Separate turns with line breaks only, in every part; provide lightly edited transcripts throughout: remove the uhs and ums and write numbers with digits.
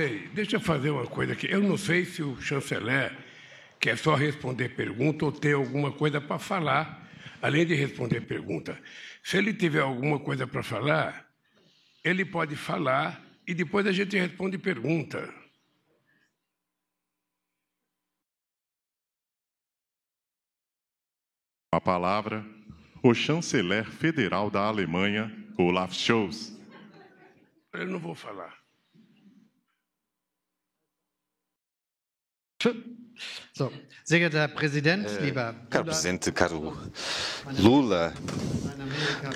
Ei, deixa eu fazer uma coisa aqui. Eu não sei se o chanceler quer só responder pergunta ou tem alguma coisa para falar, além de responder pergunta. Se ele tiver alguma coisa para falar, ele pode falar e depois a gente responde pergunta.
A palavra, o chanceler federal da Alemanha, Olaf Scholz.
Eu não vou falar.
So, sehr geehrter Herr Präsident, lieber
Caro Presidente, caro Lula,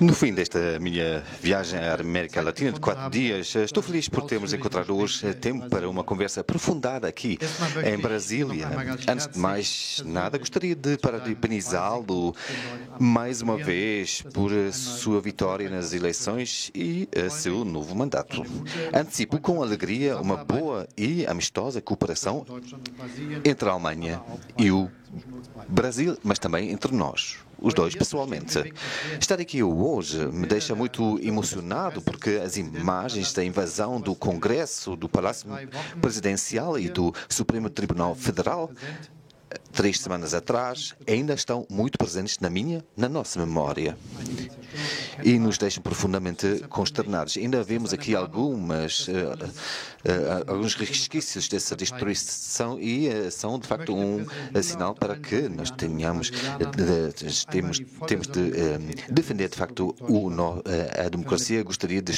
no fim desta minha viagem à América Latina de 4 dias, estou feliz por termos encontrado hoje tempo para uma conversa aprofundada aqui em Brasília. Antes de mais nada, gostaria de parabenizá-lo mais uma vez por sua vitória nas eleições e seu novo mandato. Antecipo com alegria uma boa e amistosa cooperação entre a Alemanha e o Brasil, mas também entre nós, os dois pessoalmente. Estar aqui hoje me deixa muito emocionado porque as imagens da invasão do Congresso, do Palácio Presidencial e do Supremo Tribunal Federal 3 semanas atrás, ainda estão muito presentes na nossa memória e nos deixam profundamente consternados. Ainda vemos aqui alguns resquícios dessa destruição e são, de facto, um sinal para que nós temos de defender, de facto, a democracia. Gostaria de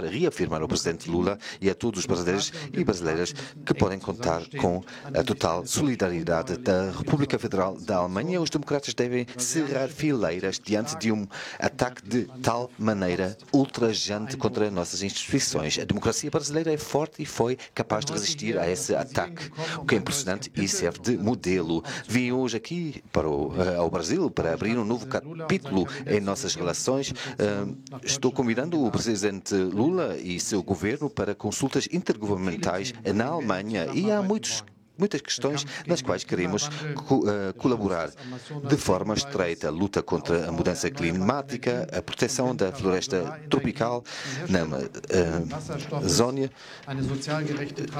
reafirmar ao Presidente Lula e a todos os brasileiros e brasileiras que podem contar com a total solidariedade da República Federal da Alemanha. Os democratas devem cerrar fileiras diante de um ataque de tal maneira ultrajante contra nossas instituições. A democracia brasileira é forte e foi capaz de resistir a esse ataque, o que é impressionante e serve de modelo. Vim hoje aqui ao Brasil para abrir um novo capítulo em nossas relações. Estou convidando o Presidente Lula e seu governo para consultas intergovernamentais na Alemanha e há muitas questões nas quais queremos colaborar de forma estreita. A luta contra a mudança climática, a proteção da floresta tropical na Amazónia,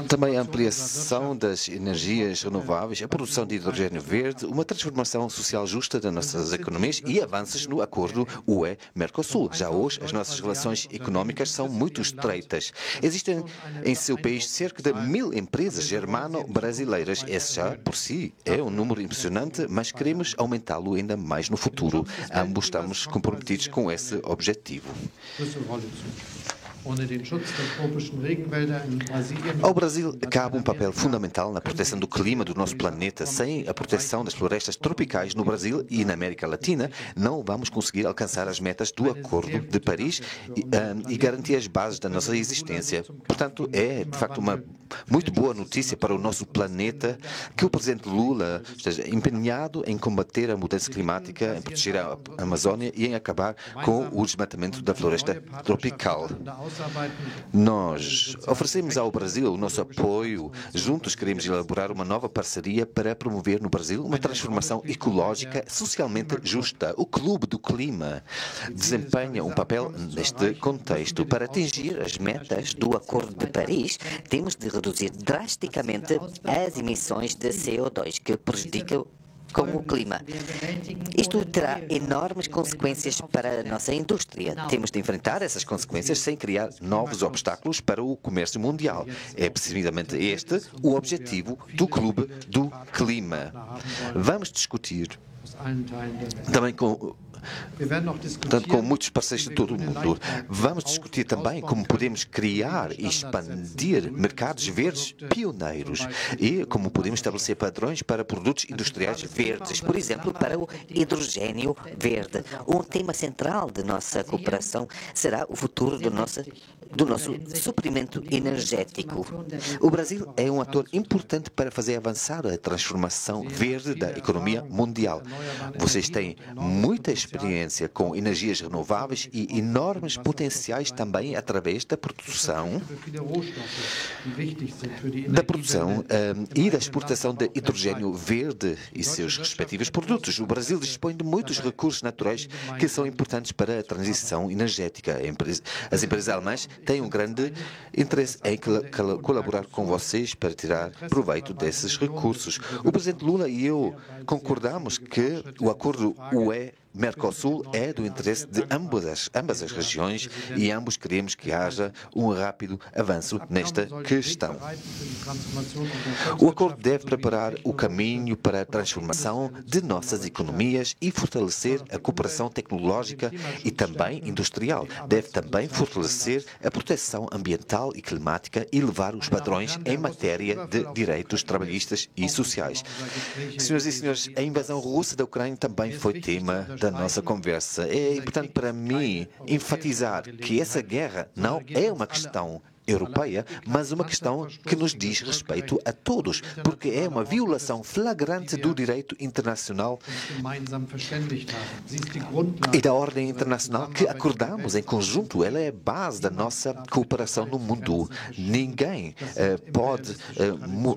também a ampliação das energias renováveis, a produção de hidrogênio verde, uma transformação social justa das nossas economias e avanços no acordo UE-Mercosul. Já hoje, as nossas relações económicas são muito estreitas. Existem em seu país cerca de 1000 empresas germano-brasileiras. Esse já, por si, é um número impressionante, mas queremos aumentá-lo ainda mais no futuro. Ambos estamos comprometidos com esse objetivo. Ao Brasil cabe um papel fundamental na proteção do clima do nosso planeta. Sem a proteção das florestas tropicais no Brasil e na América Latina, não vamos conseguir alcançar as metas do Acordo de Paris e garantir as bases da nossa existência. Portanto, é, de facto, uma muito boa notícia para o nosso planeta que o Presidente Lula esteja empenhado em combater a mudança climática, em proteger a Amazónia e em acabar com o desmatamento da floresta tropical. Nós oferecemos ao Brasil o nosso apoio. Juntos queremos elaborar uma nova parceria para promover no Brasil uma transformação ecológica socialmente justa. O Clube do Clima desempenha um papel neste contexto.
Para atingir as metas do Acordo de Paris, temos de reduzir drasticamente as emissões de CO2 que prejudicam com o clima. Isto terá enormes consequências para a nossa indústria. Temos de enfrentar essas consequências sem criar novos obstáculos para o comércio mundial. É precisamente este o objetivo do Clube do Clima. Vamos discutir também com muitos parceiros de todo o mundo. Vamos discutir também como podemos criar e expandir mercados verdes pioneiros e como podemos estabelecer padrões para produtos industriais verdes. Por exemplo, para o hidrogênio verde. Um tema central de nossa cooperação será o futuro do nosso suprimento energético.
O Brasil é um ator importante para fazer avançar a transformação verde da economia mundial. Vocês têm muita experiência com energias renováveis e enormes potenciais também através da produção e da exportação de hidrogênio verde e seus respectivos produtos. O Brasil dispõe de muitos recursos naturais que são importantes para a transição energética. As empresas alemãs tem um grande interesse em colaborar com vocês para tirar proveito desses recursos. O presidente Lula e eu concordamos que o acordo UE-Mercosul é do interesse de ambas as regiões e ambos queremos que haja um rápido avanço nesta questão. O acordo deve preparar o caminho para a transformação de nossas economias e fortalecer a cooperação tecnológica e também industrial. Deve também fortalecer a proteção ambiental e climática e elevar os padrões em matéria de direitos trabalhistas e sociais. Senhoras e senhores, a invasão russa da Ucrânia também foi tema da nossa conversa. É importante para mim enfatizar que essa guerra não é uma questão europeia, mas uma questão que nos diz respeito a todos, porque é uma violação flagrante do direito internacional e da ordem internacional que acordamos em conjunto. Ela é a base da nossa cooperação no mundo. Ninguém pode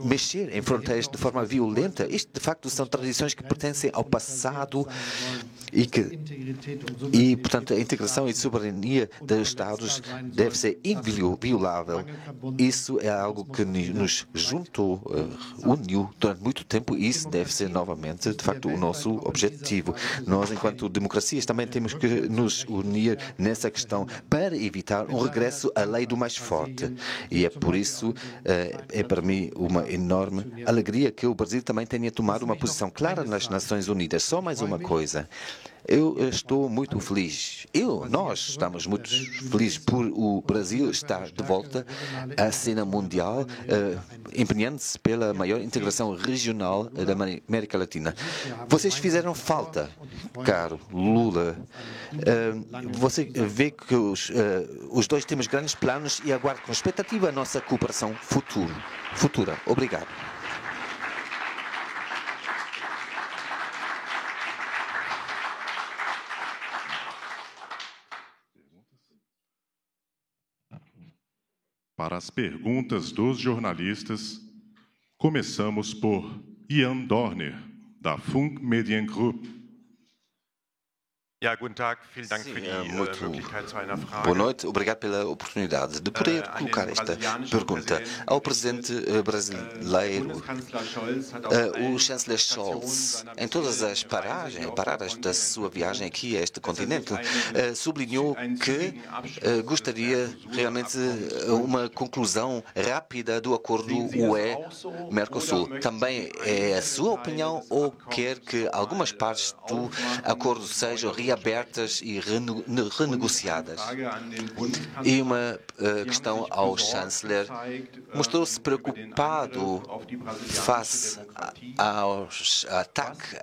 mexer em fronteiras de forma violenta. Isto, de facto, são tradições que pertencem ao passado e, portanto, a integração e soberania dos Estados deve ser inviolável. Isso é algo que nos juntou, uniu durante muito tempo e isso deve ser novamente, de facto, o nosso objetivo. Nós, enquanto democracias, também temos que nos unir nessa questão para evitar um regresso à lei do mais forte. E é por isso, é para mim uma enorme alegria que o Brasil também tenha tomado uma posição clara nas Nações Unidas. Só mais uma coisa. Eu estou muito feliz. Nós estamos muito felizes por o Brasil estar de volta à cena mundial, empenhando-se pela maior integração regional da América Latina. Vocês fizeram falta, caro Lula. Você vê que os dois temos grandes planos e aguardo com expectativa a nossa cooperação futura. Obrigado.
Para as perguntas dos jornalistas, começamos por Ian Dorner, da Funk Mediengroup.
Ja, guten Tag. Vielen Dank für die Möglichkeit zu einer Frage.
Boa noite, obrigado pela oportunidade de poder colocar esta pergunta ao presidente brasileiro. O chanceler Scholz, em todas as paradas da sua viagem aqui a este continente, sublinhou que gostaria realmente uma conclusão rápida do acordo UE-Mercosul. Também é a sua opinião ou quer que algumas partes do acordo sejam reabertas e renegociadas? E uma questão ao chanceler. Mostrou-se preocupado face ao ataque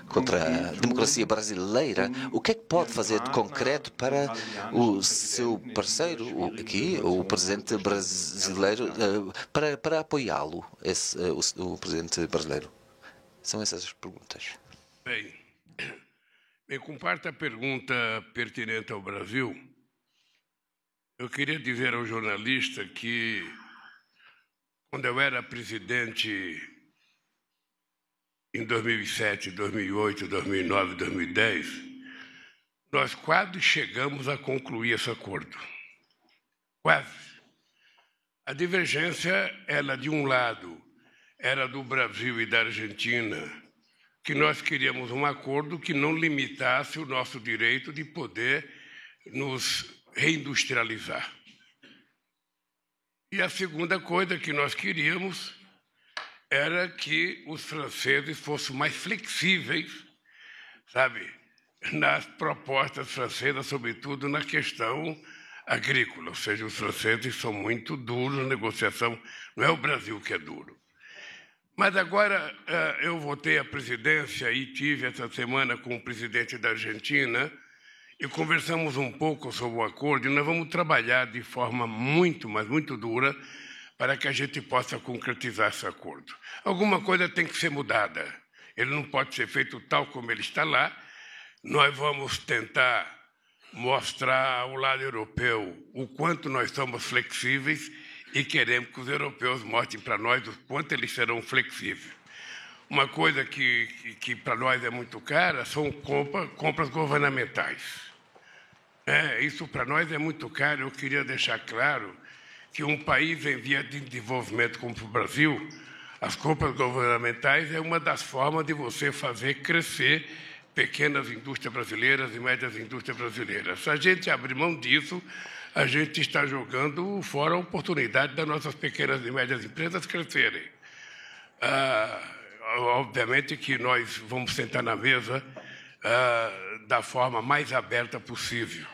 contra a democracia brasileira. O que é que pode fazer de concreto para o seu parceiro aqui, o presidente brasileiro, para apoiá-lo, o presidente brasileiro? São essas as perguntas.
Bem, com parte da pergunta pertinente ao Brasil, eu queria dizer ao jornalista que, quando eu era presidente em 2007, 2008, 2009, 2010, nós quase chegamos a concluir esse acordo. Quase. A divergência, ela, de um lado, era do Brasil e da Argentina, que nós queríamos um acordo que não limitasse o nosso direito de poder nos reindustrializar. E a segunda coisa que nós queríamos era que os franceses fossem mais flexíveis, sabe, nas propostas francesas, sobretudo na questão agrícola. Ou seja, os franceses são muito duros na negociação, não é o Brasil que é duro. Mas agora eu voltei à presidência e tive essa semana com o presidente da Argentina e conversamos um pouco sobre o acordo e nós vamos trabalhar de forma muito, mas muito dura para que a gente possa concretizar esse acordo. Alguma coisa tem que ser mudada. Ele não pode ser feito tal como ele está lá. Nós vamos tentar mostrar ao lado europeu o quanto nós somos flexíveis e queremos que os europeus mostrem para nós o quanto eles serão flexíveis. Uma coisa que para nós é muito cara são compras governamentais. Isso para nós é muito caro. Eu queria deixar claro que um país em via de desenvolvimento como o Brasil, as compras governamentais é uma das formas de você fazer crescer pequenas indústrias brasileiras e médias indústrias brasileiras. Se a gente abrir mão disso, a gente está jogando fora a oportunidade das nossas pequenas e médias empresas crescerem. Obviamente que nós vamos sentar na mesa da forma mais aberta possível.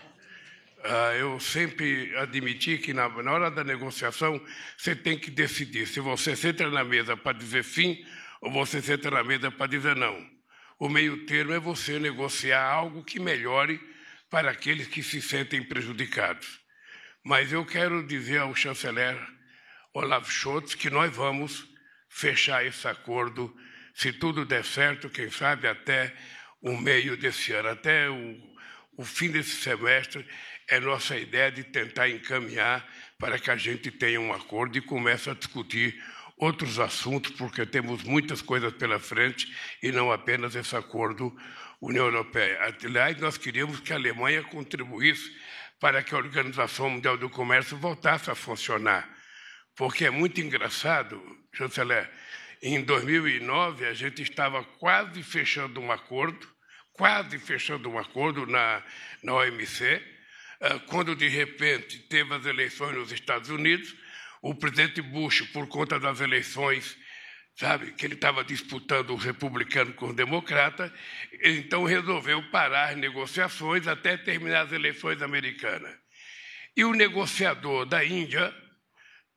Eu sempre admiti que na hora da negociação você tem que decidir se você senta na mesa para dizer sim ou você senta na mesa para dizer não. O meio termo é você negociar algo que melhore para aqueles que se sentem prejudicados. Mas eu quero dizer ao chanceler Olaf Scholz que nós vamos fechar esse acordo, se tudo der certo, quem sabe até o meio desse ano, até o fim desse semestre. É nossa ideia de tentar encaminhar para que a gente tenha um acordo e comece a discutir outros assuntos, porque temos muitas coisas pela frente e não apenas esse acordo União Europeia. Aliás, nós queríamos que a Alemanha contribuísse para que a Organização Mundial do Comércio voltasse a funcionar, porque é muito engraçado, chanceler, em 2009 a gente estava quase fechando um acordo na OMC, quando, de repente, teve as eleições nos Estados Unidos, o presidente Bush, por conta das eleições, sabe, que ele estava disputando os republicanos com os democratas, ele, então, resolveu parar as negociações até terminar as eleições americanas. E o negociador da Índia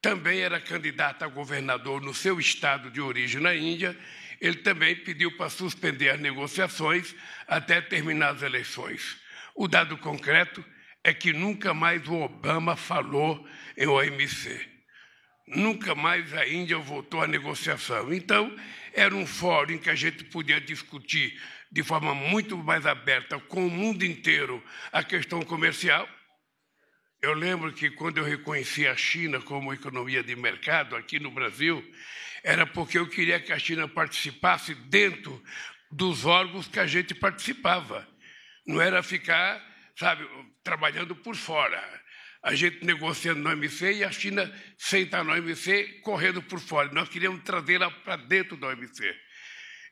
também era candidato a governador no seu estado de origem na Índia, ele também pediu para suspender as negociações até terminar as eleições. O dado concreto é que nunca mais o Obama falou em OMC. Nunca mais a Índia voltou à negociação. Então, era um fórum em que a gente podia discutir de forma muito mais aberta com o mundo inteiro a questão comercial. Eu lembro que quando eu reconheci a China como economia de mercado aqui no Brasil, era porque eu queria que a China participasse dentro dos órgãos que a gente participava. Não era ficar, sabe, trabalhando por fora. A gente negociando no OMC e a China sentar no OMC correndo por fora. Nós queríamos trazê-la para dentro do OMC.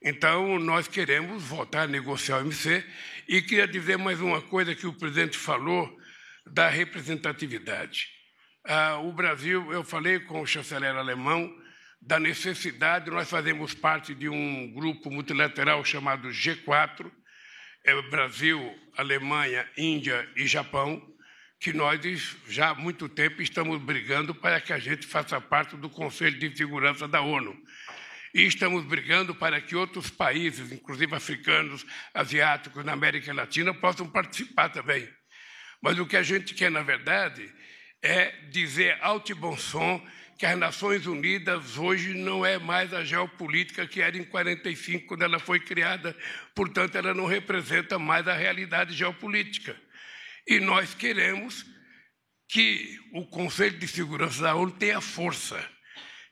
Então, nós queremos voltar a negociar o OMC. E queria dizer mais uma coisa que o presidente falou da representatividade. O Brasil, eu falei com o chanceler alemão da necessidade, nós fazemos parte de um grupo multilateral chamado G4, Brasil, Alemanha, Índia e Japão, que nós já há muito tempo estamos brigando para que a gente faça parte do Conselho de Segurança da ONU. E estamos brigando para que outros países, inclusive africanos, asiáticos, na América Latina, possam participar também. Mas o que a gente quer, na verdade, é dizer alto e bom som que as Nações Unidas hoje não é mais a geopolítica que era em 1945, quando ela foi criada. Portanto, ela não representa mais a realidade geopolítica. E nós queremos que o Conselho de Segurança da ONU tenha força,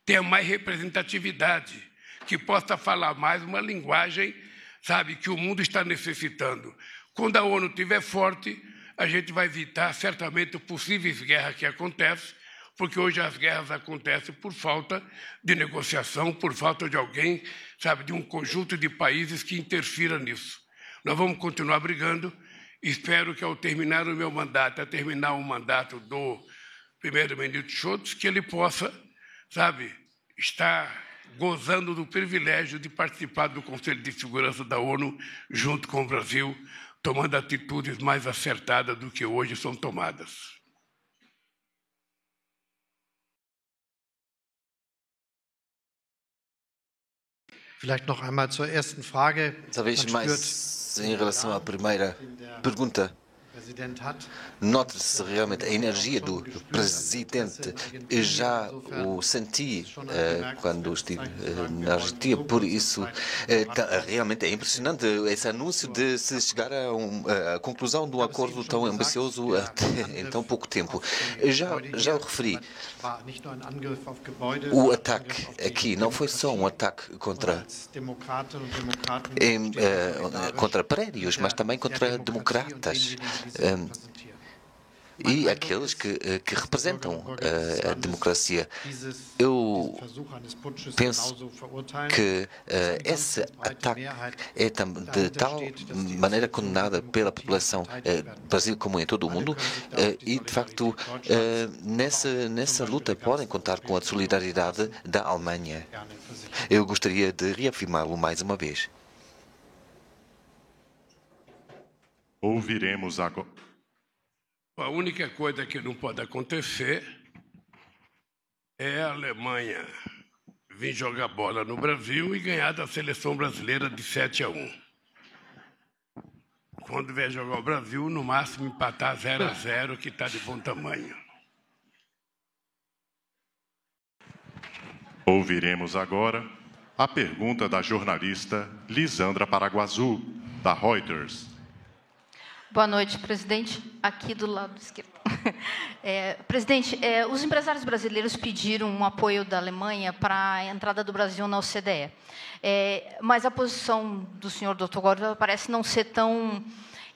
tenha mais representatividade, que possa falar mais uma linguagem, sabe, que o mundo está necessitando. Quando a ONU estiver forte, a gente vai evitar certamente possíveis guerras que acontecem, porque hoje as guerras acontecem por falta de negociação, por falta de alguém, sabe, de um conjunto de países que interfira nisso. Nós vamos continuar brigando. Espero que, ao terminar o meu mandato, a terminar o mandato do primeiro-ministro Scholz, que ele possa, sabe, estar gozando do privilégio de participar do Conselho de Segurança da ONU junto com o Brasil, tomando atitudes mais acertadas do que hoje são tomadas.
Vielleicht noch einmal zur ersten Frage.
Talvez mais em relação à primeira pergunta. Nota-se realmente a energia do presidente. Eu já o senti quando estive na Argentina, por isso realmente é impressionante esse anúncio de se chegar a conclusão de um acordo tão ambicioso em tão pouco tempo. Já o referi. O ataque aqui não foi só um ataque contra prédios, mas também contra democratas. e aqueles que representam a democracia. Eu penso que esse ataque é de tal maneira condenada pela população do Brasil como em todo o mundo e, de facto, nessa luta podem contar com a solidariedade da Alemanha. Eu gostaria de reafirmá-lo mais uma vez.
Ouviremos agora.
A única coisa que não pode acontecer é a Alemanha vir jogar bola no Brasil e ganhar da seleção brasileira de 7-1. Quando vier jogar o Brasil, no máximo empatar 0-0, que está de bom tamanho.
Ouviremos agora a pergunta da jornalista Lisandra Paraguazu, da Reuters.
Boa noite, presidente. Aqui do lado esquerdo. Presidente, os empresários brasileiros pediram um apoio da Alemanha para a entrada do Brasil na OCDE. Mas a posição do senhor Dr. Gordon parece não ser tão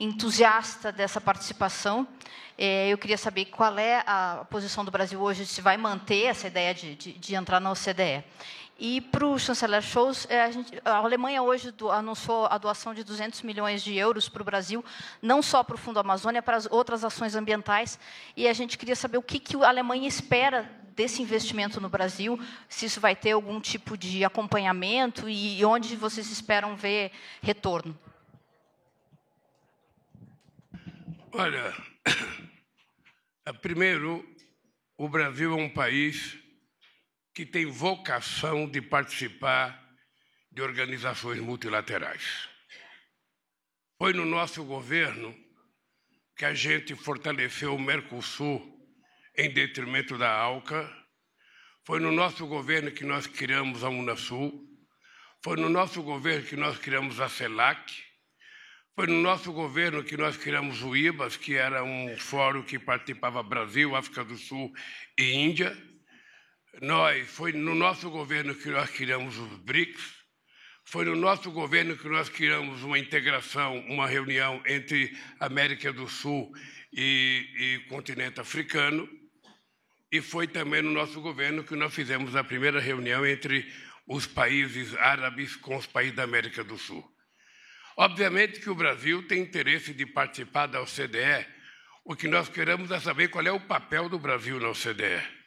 entusiasta dessa participação. Eu queria saber qual é a posição do Brasil hoje, se vai manter essa ideia de entrar na OCDE. E para o chanceler Scholz, a Alemanha hoje anunciou a doação de 200 milhões de euros para o Brasil, não só para o Fundo Amazônia, para as outras ações ambientais. E a gente queria saber o que a Alemanha espera desse investimento no Brasil, se isso vai ter algum tipo de acompanhamento e onde vocês esperam ver retorno.
Olha, primeiro, o Brasil é um país que tem vocação de participar de organizações multilaterais. Foi no nosso governo que a gente fortaleceu o Mercosul em detrimento da ALCA, foi no nosso governo que nós criamos a Unasul, foi no nosso governo que nós criamos a CELAC, foi no nosso governo que nós criamos o IBAS, que era um fórum que participava Brasil, África do Sul e Índia. Foi no nosso governo que nós criamos os BRICS, foi no nosso governo que nós criamos uma integração, uma reunião entre América do Sul e continente africano, e foi também no nosso governo que nós fizemos a primeira reunião entre os países árabes com os países da América do Sul. Obviamente que o Brasil tem interesse de participar da OCDE. O que nós queremos é saber qual é o papel do Brasil na OCDE.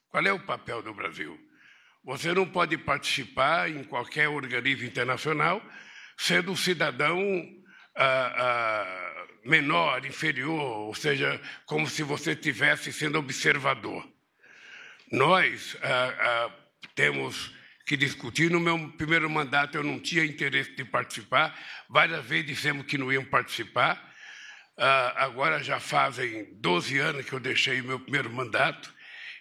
Qual é o papel do Brasil? Você não pode participar em qualquer organismo internacional sendo um cidadão menor, inferior, ou seja, como se você estivesse sendo observador. Nós temos que discutir. No meu primeiro mandato eu não tinha interesse de participar, várias vezes dissemos que não iam participar. Agora já fazem 12 anos que eu deixei o meu primeiro mandato.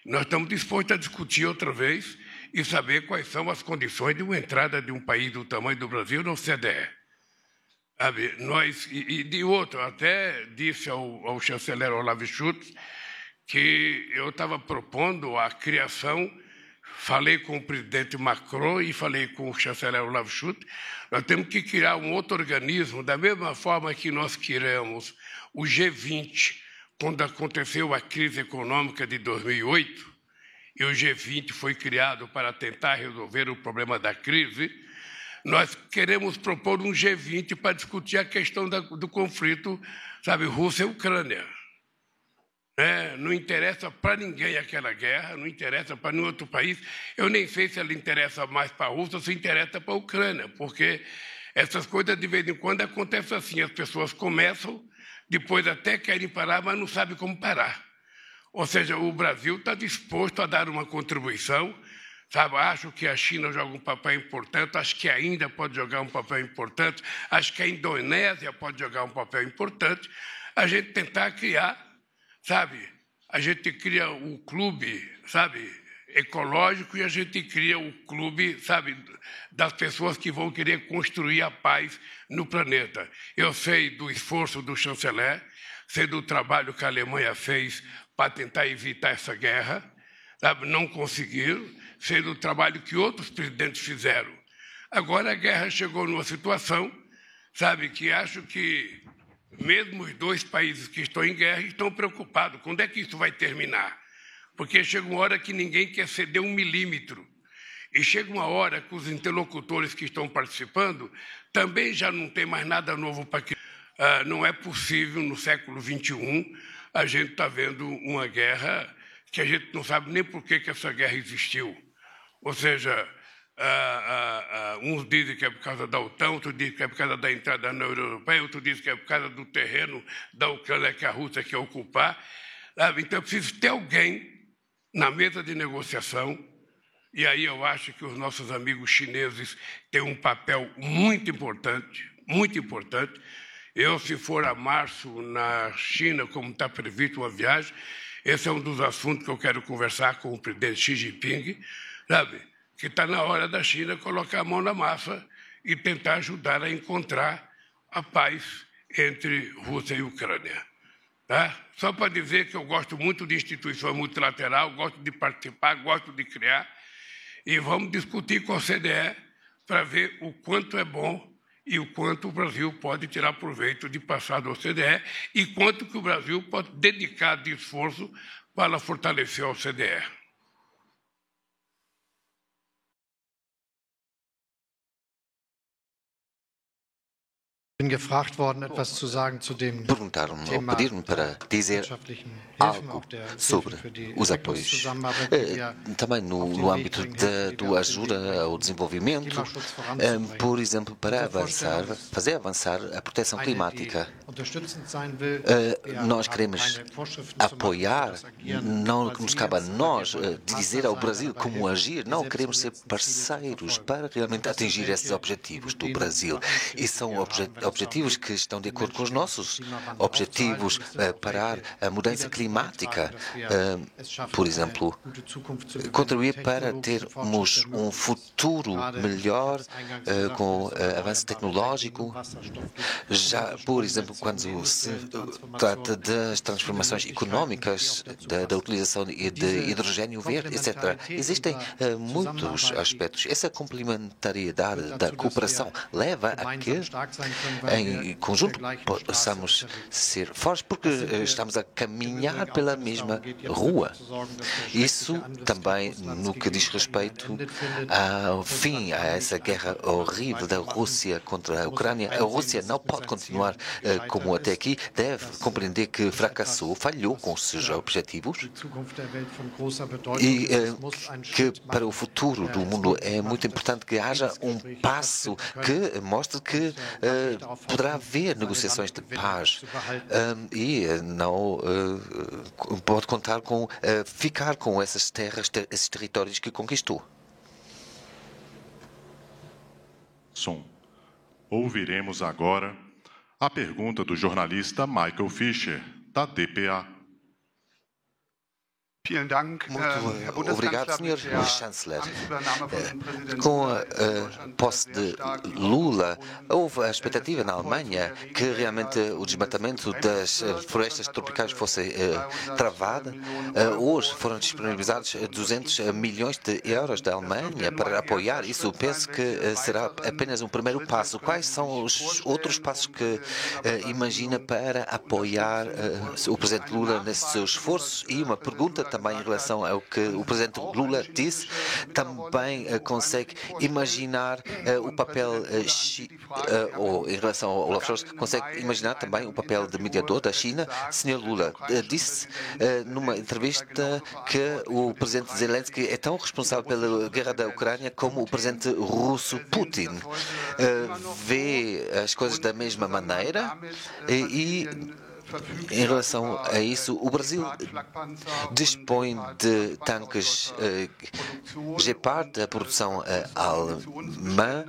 Nós estamos dispostos a discutir outra vez e saber quais são as condições de uma entrada de um país do tamanho do Brasil na OCDE. E de outro, até disse ao chanceler Olaf Scholz que eu estava propondo a criação, falei com o presidente Macron e falei com o chanceler Olaf Scholz, nós temos que criar um outro organismo, da mesma forma que nós criamos o G20, quando aconteceu a crise econômica de 2008, e o G20 foi criado para tentar resolver o problema da crise, nós queremos propor um G20 para discutir a questão do conflito, Rússia e Ucrânia. Não interessa para ninguém aquela guerra, não interessa para nenhum outro país. Eu nem sei se ela interessa mais para a Rússia ou se interessa para a Ucrânia, porque essas coisas de vez em quando acontecem assim, as pessoas começam, depois até querem parar, mas não sabem como parar. Ou seja, o Brasil está disposto a dar uma contribuição. Acho que a China joga um papel importante, acho que a Índia pode jogar um papel importante, acho que a Indonésia pode jogar um papel importante. A gente tentar criar, a gente cria o clube, ecológico, e a gente cria o clube, das pessoas que vão querer construir a paz no planeta. Eu sei do esforço do chanceler, sei do trabalho que a Alemanha fez para tentar evitar essa guerra, não conseguiram, sei do trabalho que outros presidentes fizeram. Agora a guerra chegou numa situação, que acho que mesmo os dois países que estão em guerra estão preocupados. Quando é que isso vai terminar? Porque chega uma hora que ninguém quer ceder 1 milímetro. E chega uma hora que os interlocutores que estão participando também já não tem mais nada novo para que não é possível, no século XXI, a gente está vendo uma guerra que a gente não sabe nem por que essa guerra existiu. Ou seja, uns dizem que é por causa da OTAN, outros dizem que é por causa da entrada na União Europeia, outros dizem que é por causa do terreno da Ucrânia que a Rússia quer ocupar. Então, é preciso ter alguém na mesa de negociação, e aí eu acho que os nossos amigos chineses têm um papel muito importante, muito importante. Eu, se for a março na China, como está previsto uma viagem, esse é um dos assuntos que eu quero conversar com o presidente Xi Jinping, sabe? Que está na hora da China colocar a mão na massa e tentar ajudar a encontrar a paz entre Rússia e Ucrânia. Tá? Só para dizer que eu gosto muito de instituição multilateral, gosto de participar, gosto de criar, e vamos discutir com a OCDE para ver o quanto é bom e o quanto o Brasil pode tirar proveito de passar da OCDE e quanto que o Brasil pode dedicar de esforço para fortalecer a OCDE.
Perguntaram-me ou pediram-me para dizer algo sobre os apoios. Também no âmbito da ajuda ao desenvolvimento, por exemplo, para fazer avançar a proteção climática. Nós queremos apoiar, não nos cabe a nós dizer ao Brasil como agir, não, queremos ser parceiros para realmente atingir esses objetivos do Brasil. E são objetivos que estão de acordo com os nossos objetivos, parar a mudança climática, por exemplo, contribuir para termos um futuro melhor com avanço tecnológico, já, por exemplo, quando se trata das transformações económicas, da utilização de hidrogênio verde, etc. Existem muitos aspectos. Essa complementariedade da cooperação leva a que em conjunto possamos ser fortes, porque estamos a caminhar pela mesma rua. Isso também no que diz respeito ao fim a essa guerra horrível da Rússia contra a Ucrânia. A Rússia não pode continuar como até aqui, deve compreender que fracassou, falhou com os seus objetivos e que para o futuro do mundo é muito importante que haja um passo que mostre que poderá haver negociações de paz e não pode contar com ficar com essas terras, esses territórios que conquistou.
Ouviremos agora a pergunta do jornalista Michael Fischer, da dpa.
Muito obrigado, Sr. Chanceler. Com a posse de Lula, houve a expectativa na Alemanha que realmente o desmatamento das florestas tropicais fosse travado. Hoje foram disponibilizados 200 milhões de euros da Alemanha para apoiar isso. Penso que será apenas um primeiro passo. Quais são os outros passos que imagina para apoiar o Presidente Lula nesse seu esforço? E uma pergunta também em relação ao que o Presidente Lula disse, também consegue imaginar o papel, ou em relação ao Olaf Scholz, consegue imaginar também o papel de mediador da China? Sr. Lula disse numa entrevista que o Presidente Zelensky é tão responsável pela guerra da Ucrânia como o Presidente russo Putin. Vê as coisas da mesma maneira e em relação a isso, o Brasil dispõe de tanques Gepard, da produção alemã,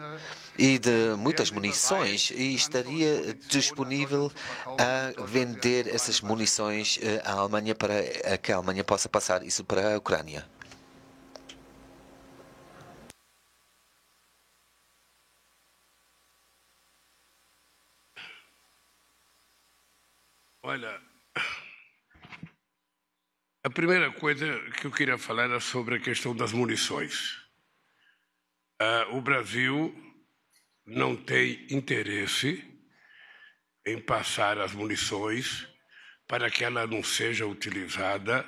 e de muitas munições, e estaria disponível a vender essas munições à Alemanha para que a Alemanha possa passar isso para a Ucrânia.
Olha, a primeira coisa que eu queria falar era sobre a questão das munições. O Brasil não tem interesse em passar as munições para que ela não seja utilizada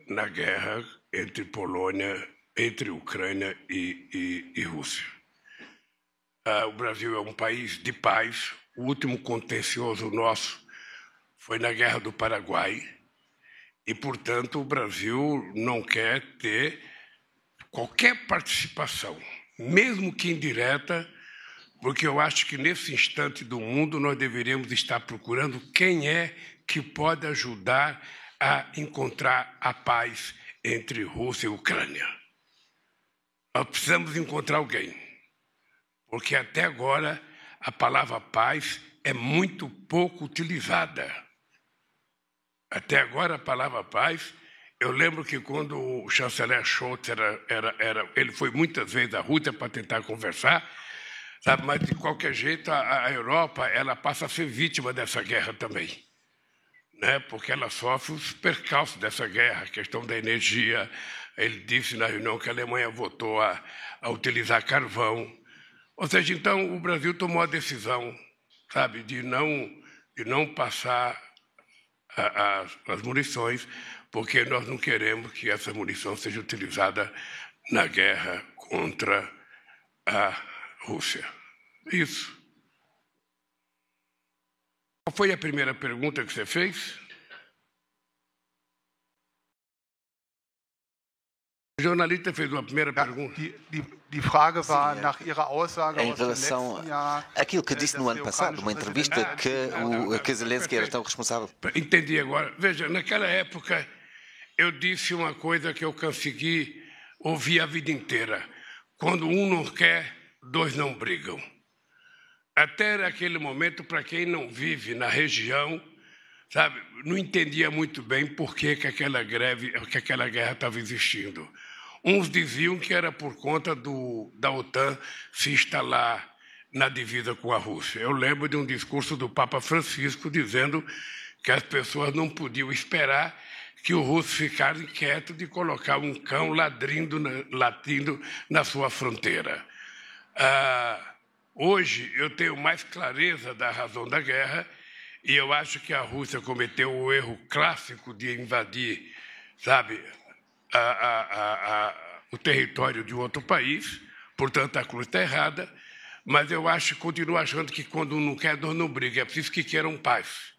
na guerra entre Ucrânia e Rússia. O Brasil é um país de paz. O último contencioso nosso foi na Guerra do Paraguai e, portanto, o Brasil não quer ter qualquer participação, mesmo que indireta, porque eu acho que nesse instante do mundo nós deveríamos estar procurando quem é que pode ajudar a encontrar a paz entre Rússia e Ucrânia. Nós precisamos encontrar alguém, porque até agora a palavra paz é muito pouco utilizada. Até agora a palavra paz, eu lembro que quando o chanceler Scholz ele foi muitas vezes à Rússia para tentar conversar, sabe, mas de qualquer jeito a Europa ela passa a ser vítima dessa guerra também, né? Porque ela sofre os percalços dessa guerra, a questão da energia. Ele disse na reunião que a Alemanha votou a utilizar carvão. Ou seja, então o Brasil tomou a decisão, sabe, de não passar as munições, porque nós não queremos que essa munição seja utilizada na guerra contra a Rússia. Isso. Qual foi a primeira pergunta que você fez? O jornalista fez uma primeira pergunta.
Die Frage war nach Ihrer Aussage
em relação àquilo que disse no ano passado, uma entrevista que Zelensky era tão responsável.
Entendi agora. Veja, naquela época eu disse uma coisa que eu consegui ouvir a vida inteira. Quando um não quer, dois não brigam. Até aquele momento, para quem não vive na região, sabe, não entendia muito bem por que aquela guerra estava existindo. Uns diziam que era por conta da OTAN se instalar na divisa com a Rússia. Eu lembro de um discurso do Papa Francisco dizendo que as pessoas não podiam esperar que o russo ficasse quieto de colocar um cão latindo na sua fronteira. Hoje eu tenho mais clareza da razão da guerra e eu acho que a Rússia cometeu o erro clássico de invadir, sabe, o território de outro país, portanto a cruz está errada, mas eu continuo achando que quando um não quer, dois não briga, é preciso que queiram paz.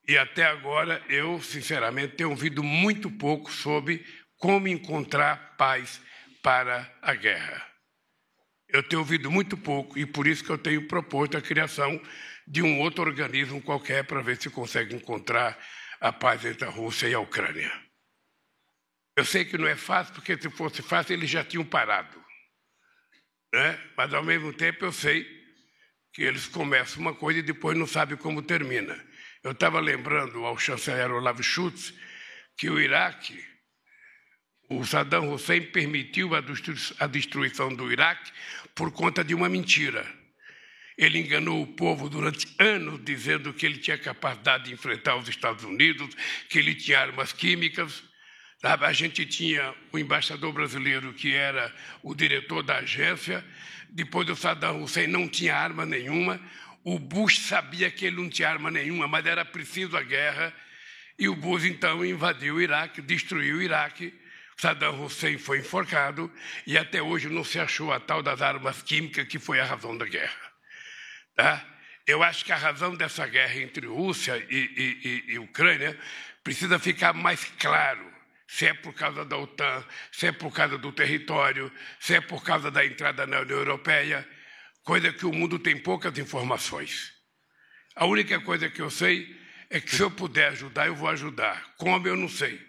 E até agora eu, sinceramente, tenho ouvido muito pouco sobre como encontrar paz para a guerra. Eu tenho ouvido muito pouco e por isso que eu tenho proposto a criação de um outro organismo qualquer para ver se consegue encontrar a paz entre a Rússia e a Ucrânia. Eu sei que não é fácil, porque se fosse fácil eles já tinham parado, né? Mas, ao mesmo tempo, eu sei que eles começam uma coisa e depois não sabem como termina. Eu estava lembrando ao chanceler Olaf Scholz que o Iraque, o Saddam Hussein permitiu a destruição do Iraque por conta de uma mentira. Ele enganou o povo durante anos, dizendo que ele tinha capacidade de enfrentar os Estados Unidos, que ele tinha armas químicas. Sabe? A gente tinha o embaixador brasileiro, que era o diretor da agência. Depois do Saddam Hussein não tinha arma nenhuma. O Bush sabia que ele não tinha arma nenhuma, mas era preciso a guerra. E o Bush, então, invadiu o Iraque, destruiu o Iraque. Saddam Hussein foi enforcado e até hoje não se achou a tal das armas químicas, que foi a razão da guerra. Tá? Eu acho que a razão dessa guerra entre Rússia e Ucrânia precisa ficar mais claro. Se é por causa da OTAN, se é por causa do território, se é por causa da entrada na União Europeia, coisa que o mundo tem poucas informações. A única coisa que eu sei é que se eu puder ajudar, eu vou ajudar. Como, eu não sei.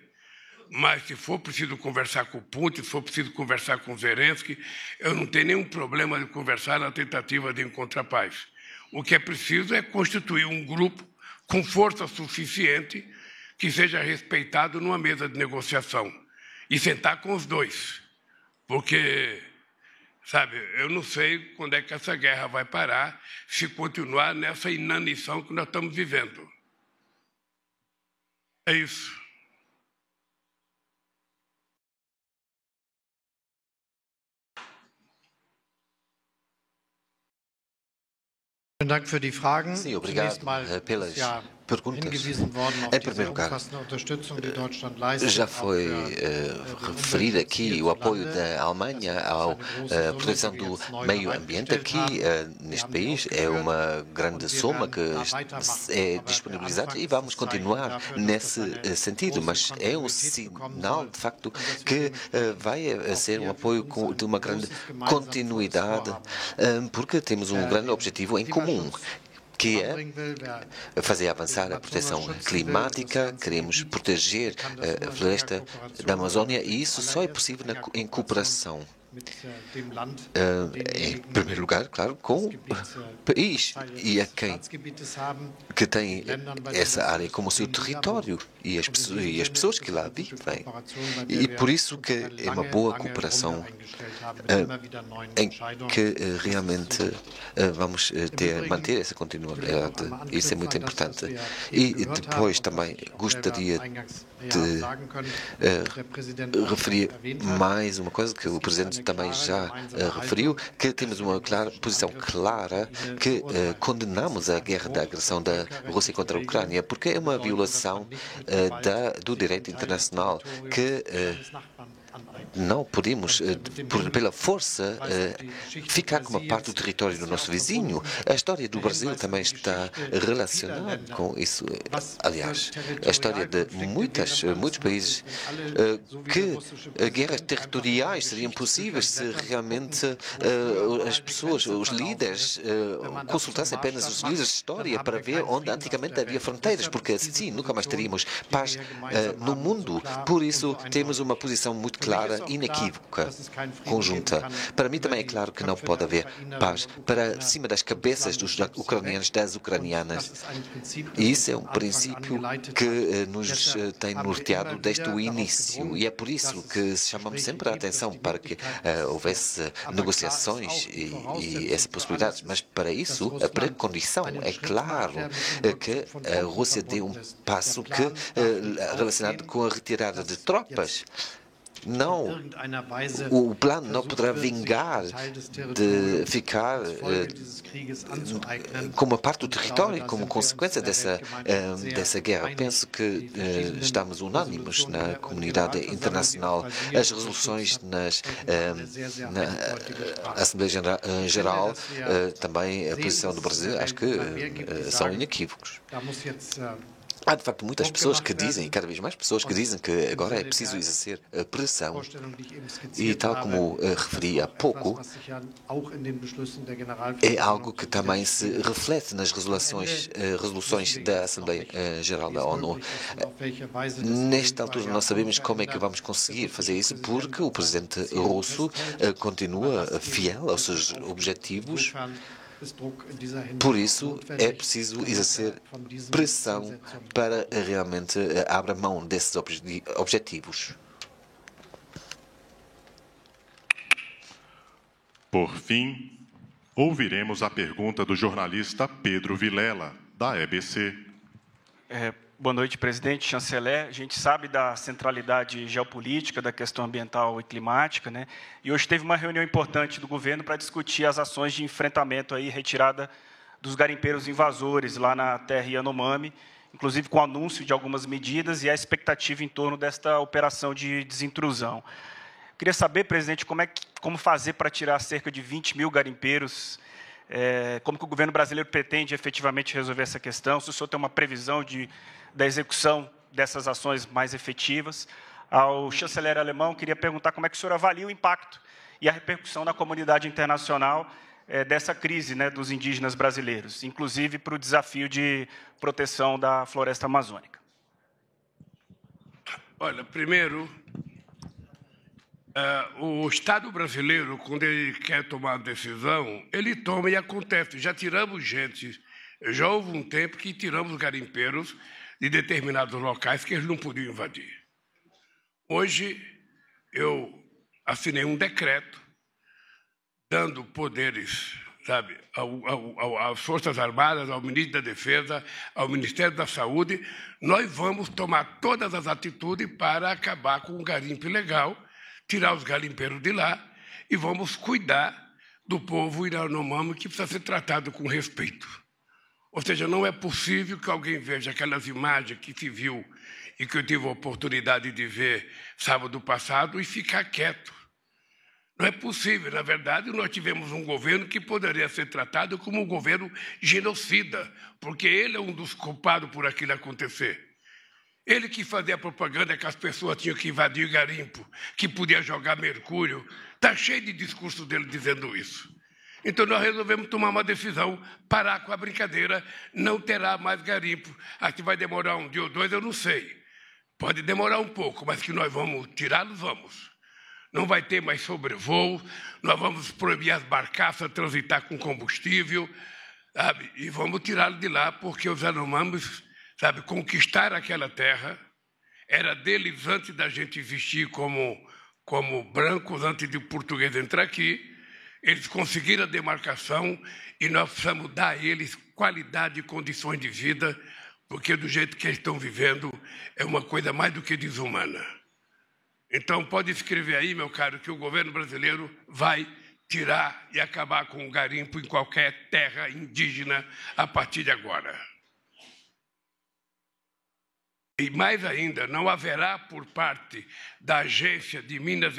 Mas se for preciso conversar com o Putin, se for preciso conversar com o Zelensky, eu não tenho nenhum problema de conversar na tentativa de encontrar paz. O que é preciso é constituir um grupo com força suficiente que seja respeitado numa mesa de negociação e sentar com os dois. Porque, sabe, eu não sei quando é que essa guerra vai parar se continuar nessa inanição que nós estamos vivendo. É isso.
Sim, obrigado pelas perguntas. Em primeiro lugar, já foi referido aqui o apoio da Alemanha à proteção do meio ambiente aqui neste país. É uma grande soma que é disponibilizada e vamos continuar nesse sentido, mas é um sinal, de facto, que vai ser um apoio de uma grande continuidade, porque temos um grande objetivo em comum, que é fazer avançar a proteção climática. Queremos proteger a floresta da Amazônia e isso só é possível em cooperação. Em primeiro lugar, claro, com o país e a quem que tem essa área como seu território e as pessoas que lá vivem. E por isso que é uma boa cooperação em que realmente vamos manter essa continuidade. Isso é muito importante. E depois também gostaria de referir mais uma coisa que o Presidente também já referiu, que temos uma posição clara que condenamos a guerra da agressão da Rússia contra a Ucrânia, porque é uma violação do direito internacional que não podemos, pela força, ficar com uma parte do território do nosso vizinho. A história do Brasil também está relacionada com isso. Aliás, a história de muitos países que guerras territoriais seriam possíveis se realmente as pessoas, os líderes, consultassem apenas os livros de história para ver onde antigamente havia fronteiras, porque assim nunca mais teríamos paz no mundo. Por isso, temos uma posição muito clara, inequívoca, conjunta. Para mim também é claro que não pode haver paz para cima das cabeças dos ucranianos, das ucranianas. E isso é um princípio que nos tem norteado desde o início. E é por isso que chamamos sempre a atenção para que houvesse negociações e essa possibilidade. Mas para isso, a pré-condição é claro que a Rússia dê um passo relacionado com a retirada de tropas. Não, o plano não poderá vingar de ficar como parte do território, como consequência dessa guerra. Penso que estamos unânimes na comunidade internacional. As resoluções na Assembleia Geral, também a posição do Brasil, acho que são inequívocos. Há, de facto, muitas pessoas que dizem, cada vez mais pessoas que dizem que agora é preciso exercer pressão. E, tal como referi há pouco, é algo que também se reflete nas resoluções da Assembleia Geral da ONU. Nesta altura, não sabemos como é que vamos conseguir fazer isso, porque o presidente russo continua fiel aos seus objetivos. Por isso, é preciso exercer pressão para realmente abrir mão desses objetivos.
Por fim, ouviremos a pergunta do jornalista Pedro Vilela, da EBC.
Boa noite, presidente, chanceler. A gente sabe da centralidade geopolítica da questão ambiental e climática, né? E hoje teve uma reunião importante do governo para discutir as ações de enfrentamento e retirada dos garimpeiros invasores lá na terra Yanomami, inclusive com o anúncio de algumas medidas e a expectativa em torno desta operação de desintrusão. Queria saber, presidente, como fazer para tirar cerca de 20 mil garimpeiros. Como que o governo brasileiro pretende efetivamente resolver essa questão? Se o senhor tem uma previsão da execução dessas ações mais efetivas. Ao chanceler alemão, queria perguntar como é que o senhor avalia o impacto e a repercussão na comunidade internacional dessa crise, né, dos indígenas brasileiros, inclusive para o desafio de proteção da floresta amazônica.
Olha, primeiro, o Estado brasileiro, quando ele quer tomar decisão, ele toma e acontece. Já tiramos gente, já houve um tempo que tiramos garimpeiros de determinados locais que eles não podiam invadir. Hoje, eu assinei um decreto dando poderes, sabe, às Forças Armadas, ao Ministro da Defesa, ao Ministério da Saúde. Nós vamos tomar todas as atitudes para acabar com o garimpo ilegal, tirar os garimpeiros de lá e vamos cuidar do povo Yanomami que precisa ser tratado com respeito. Ou seja, não é possível que alguém veja aquelas imagens que se viu e que eu tive a oportunidade de ver sábado passado e ficar quieto. Não é possível. Na verdade, nós tivemos um governo que poderia ser tratado como um governo genocida, porque ele é um dos culpados por aquilo acontecer. Ele que fazia propaganda que as pessoas tinham que invadir garimpo, que podia jogar mercúrio. Está cheio de discurso dele dizendo isso. Então, nós resolvemos tomar uma decisão, parar com a brincadeira, não terá mais garimpo. Aqui vai demorar um dia ou dois, eu não sei. Pode demorar um pouco, mas que nós vamos tirá-los, vamos. Não vai ter mais sobrevoo, nós vamos proibir as barcaças a transitar com combustível, sabe? E vamos tirá-los de lá, porque os Yanomamis, sabe, conquistaram aquela terra, era deles antes da gente existir como brancos, antes de português entrar aqui. Eles conseguiram a demarcação e nós precisamos dar a eles qualidade e condições de vida, porque do jeito que eles estão vivendo é uma coisa mais do que desumana. Então, pode escrever aí, meu caro, que o governo brasileiro vai tirar e acabar com o garimpo em qualquer terra indígena a partir de agora. E mais ainda, não haverá por parte da agência de Minas,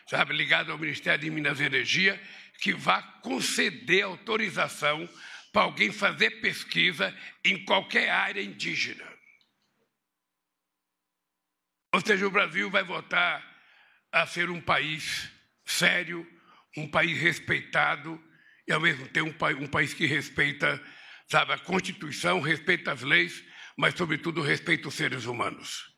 sabe, ligada ao Ministério de Minas e Energia, que vá conceder autorização para alguém fazer pesquisa em qualquer área indígena. Ou seja, o Brasil vai voltar a ser um país sério, um país respeitado e, ao mesmo tempo, um país que respeita, sabe, a Constituição, respeita as leis, mas, sobretudo, respeita os seres humanos.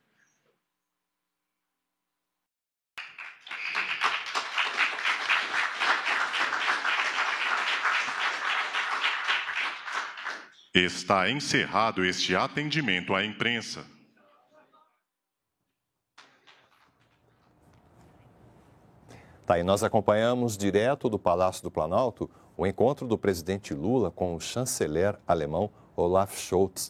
Está encerrado este atendimento à imprensa.
Tá, e nós acompanhamos direto do Palácio do Planalto o encontro do presidente Lula com o chanceler alemão Olaf Scholz.